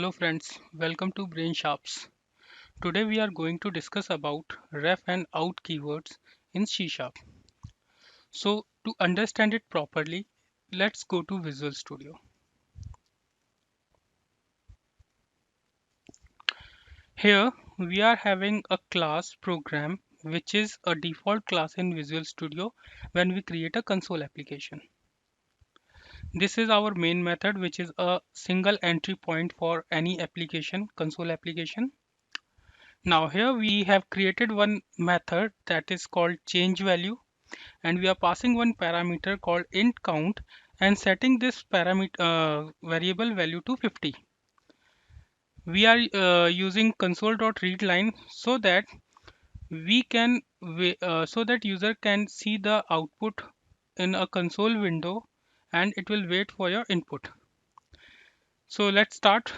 Hello friends, welcome to Brain Sharps. Today we are going to discuss about ref and out keywords in C Sharp. So to understand it properly, let's go to Visual Studio. Here we are having a class program which is a default class in Visual Studio when we create a console application. This is our main method, which is a single entry point for any application, console application. Now here we have created one method that is called change value, and we are passing one parameter called int count and setting this parameter variable value to 50. We are using console.readline so that so that user can see the output in a console window and it will wait for your input. So let's start.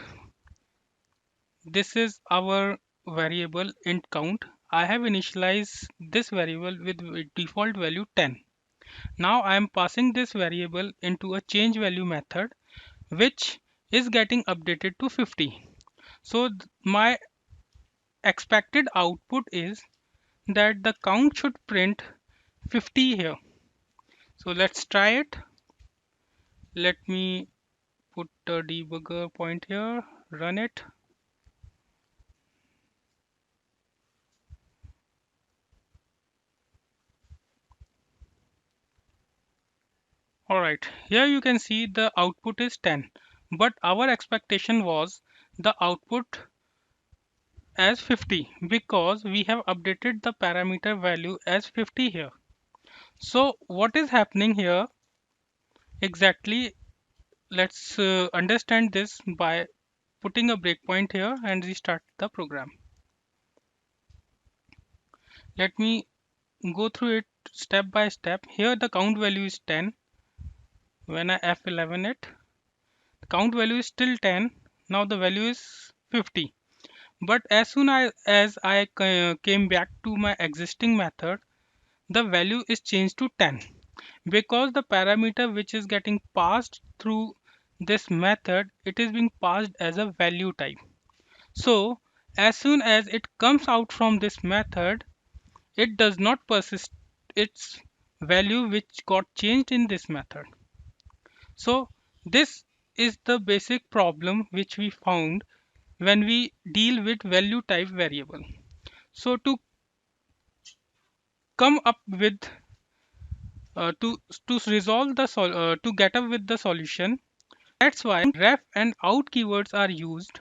This is our variable int count. I have initialized this variable with default value 10. Now I am passing this variable into a change value method which is getting updated to 50. So my expected output is that the count should print 50 here. So let's try it. Let me put a debugger point here, run it. Alright, here you can see the output is 10, but our expectation was the output as 50 because we have updated the parameter value as 50 here. So what is happening here exactly? Let's understand this by putting a breakpoint here and restart the program. Let me go through it step by step. Here the count value is 10. When I F11 it, the count value is still 10. Now the value is 50. But as soon as I came back to my existing method, the value is changed to 10 because the parameter which is getting passed through this method, it is being passed as a value type. So as soon as it comes out from this method, it does not persist its value which got changed in this method. So this is the basic problem which we found when we deal with value type variable. So to come up with to resolve the to get up with the solution, that's why ref and out keywords are used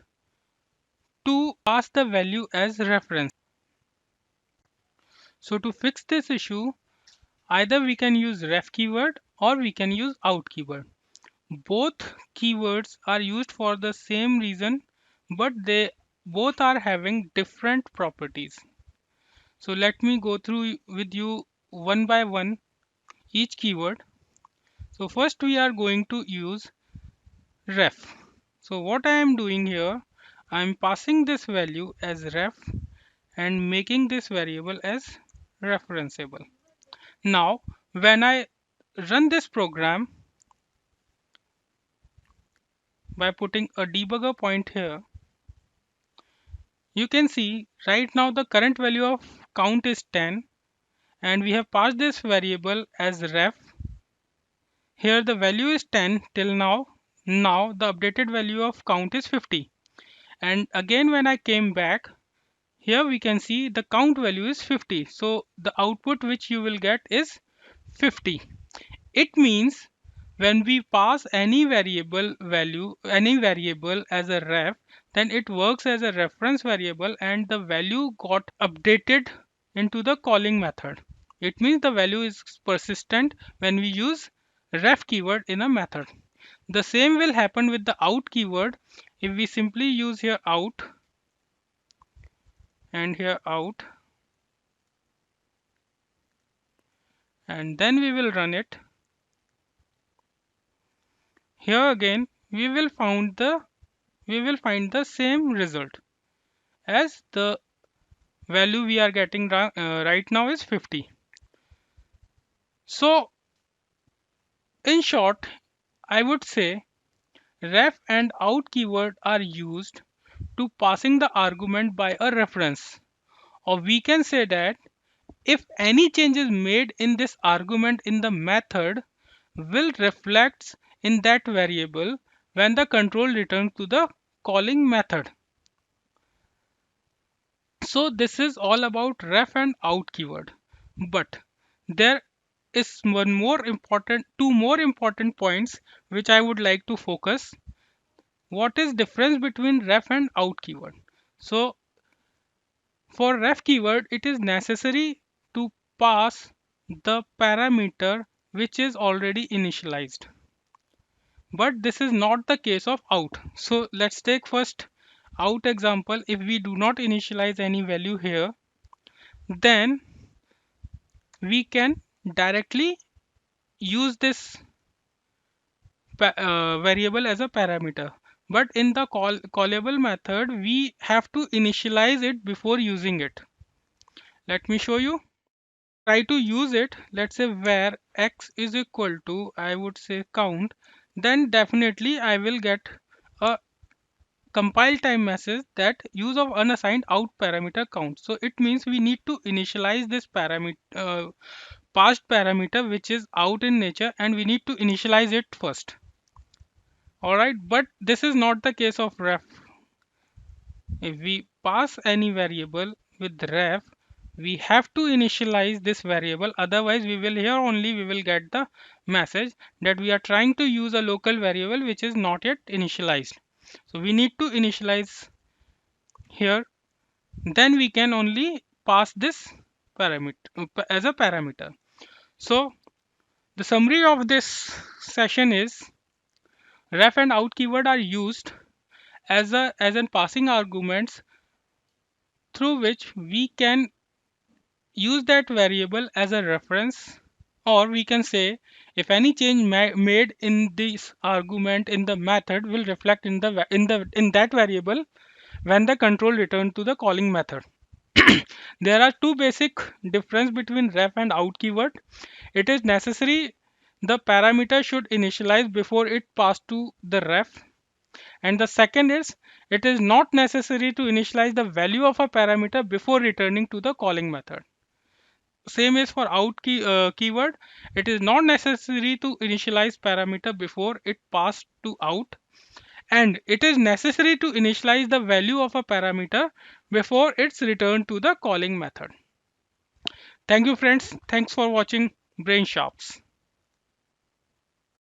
to pass the value as reference. So to fix this issue, either we can use ref keyword or we can use out keyword. Both keywords are used for the same reason, but they both are having different properties. So let me go through with you one by one each keyword. So first we are going to use ref. So what I am doing here, I am passing this value as ref and making this variable as referenceable. Now when I run this program by putting a debugger point here, you can see right now the current value of count is 10 and we have passed this variable as ref. Here the value is 10 till now. Now the updated value of count is 50. And again when I came back, here we can see the count value is 50. So the output which you will get is 50. It means when we pass any variable value, any variable as a ref, then it works as a reference variable and the value got updated into the calling method. It means the value is persistent when we use ref keyword in a method. The same will happen with the out keyword. If we simply use here out and here out, and then we will run it. Here again we will find the same result as the value we are getting right now is 50. So in short, I would say ref and out keyword are used to passing the argument by a reference, or we can say that if any change is made in this argument in the method will reflect in that variable when the control returns to the calling method. So this is all about ref and out keyword. But there is two more important points which I would like to focus. What is difference between ref and out keyword? So for ref keyword, it is necessary to pass the parameter which is already initialized. But this is not the case of out. So let's take first out example. If we do not initialize any value here, then we can directly use this variable as a parameter. But in the callable method, we have to initialize it before using it. Let me show you. Try to use it. Let's say where x is equal to, I would say count, then definitely I will get a compile time message that use of unassigned out parameter count. So it means we need to initialize this parameter, passed parameter which is out in nature, and we need to initialize it first. All right, but this is not the case of ref. If we pass any variable with ref, we have to initialize this variable, otherwise we will get the message that we are trying to use a local variable which is not yet initialized. So we need to initialize here, then we can only pass this parameter as a parameter. So the summary of this session is ref and out keyword are used as an passing arguments through which we can use that variable as a reference, or we can say if any change made in this argument in the method will reflect in that variable when the control return to the calling method. There are two basic difference between ref and out keyword. It is necessary the parameter should initialize before it pass to the ref, and the second is it is not necessary to initialize the value of a parameter before returning to the calling method. Same is for keyword. It is not necessary to initialize parameter before it passed to out, and it is necessary to initialize the value of a parameter before it's returned to the calling method. Thank you friends. Thanks for watching Brain Sharps.